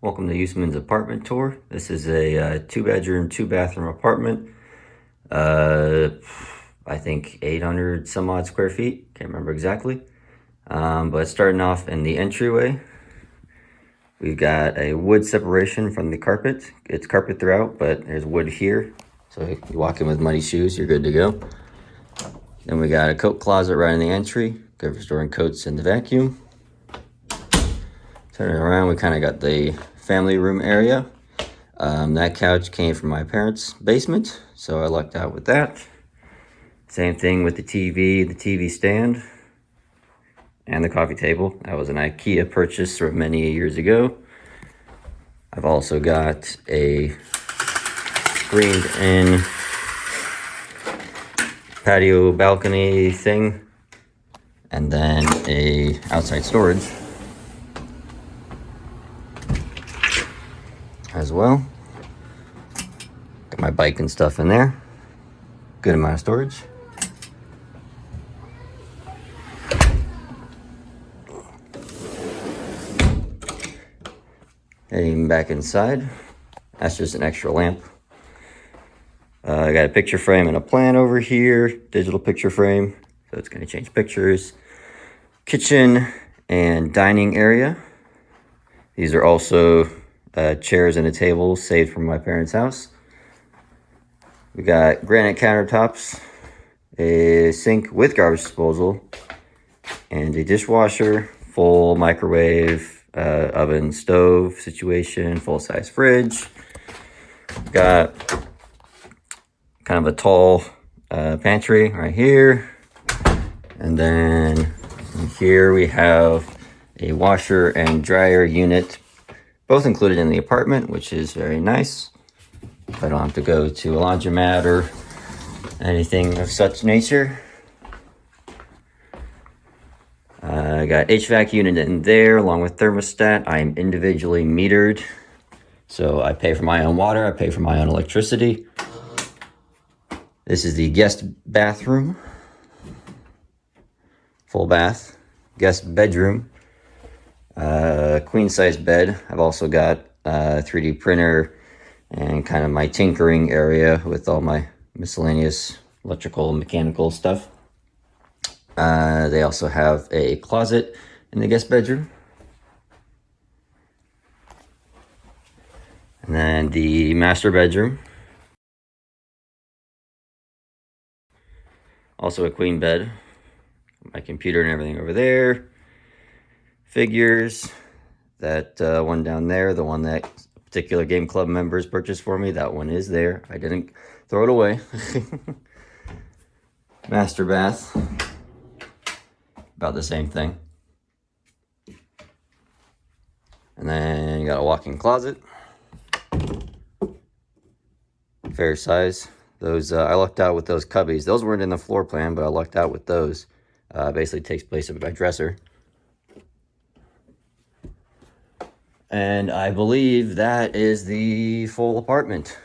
Welcome to Yusman's apartment tour. This is a 2-bedroom, 2-bathroom apartment. I think 800 some odd square feet. Can't remember exactly. But starting off in the entryway, we've got a wood separation from the carpet. It's carpet throughout, but there's wood here. So if you walk in with muddy shoes, you're good to go. Then we got a coat closet right in the entry, good for storing coats in the vacuum. Turning around, we kind of got the family room area. That couch came from my parents' basement, so I lucked out with that. Same thing with the TV stand, and the coffee table. That was an IKEA purchase from many years ago. I've also got a screened-in patio balcony thing, and then a outside storage as well. Got my bike and stuff in there. Good amount of storage. Heading back inside. That's just an extra lamp. I got a picture frame and a plan over here. Digital picture frame. So it's going to change pictures. Kitchen and dining area. These are also chairs and a table saved from my parents' house. We got granite countertops, a sink with garbage disposal, and a dishwasher, full microwave, oven, stove situation, full-size fridge. Got kind of a tall pantry right here. And then here we have a washer and dryer unit, both included in the apartment, which is very nice. I don't have to go to a laundromat or anything of such nature. I got HVAC unit in there along with thermostat. I am individually metered, so I pay for my own water, I pay for my own electricity. This is the guest bathroom, full bath, guest bedroom, queen size bed. I've also got a 3D printer and kind of my tinkering area with all my miscellaneous electrical and mechanical stuff. They also have a closet in the guest bedroom. And then the master bedroom. Also a queen bed. My computer and everything over there. Figures. That one down there, the one that particular game club members purchased for me, that one is there. I didn't throw it away. Master bath. About the same thing. And then you got a walk-in closet. Fair size. Those I lucked out with those cubbies. Those weren't in the floor plan, but I lucked out with those. Basically takes place of my dresser. And I believe that is the full apartment.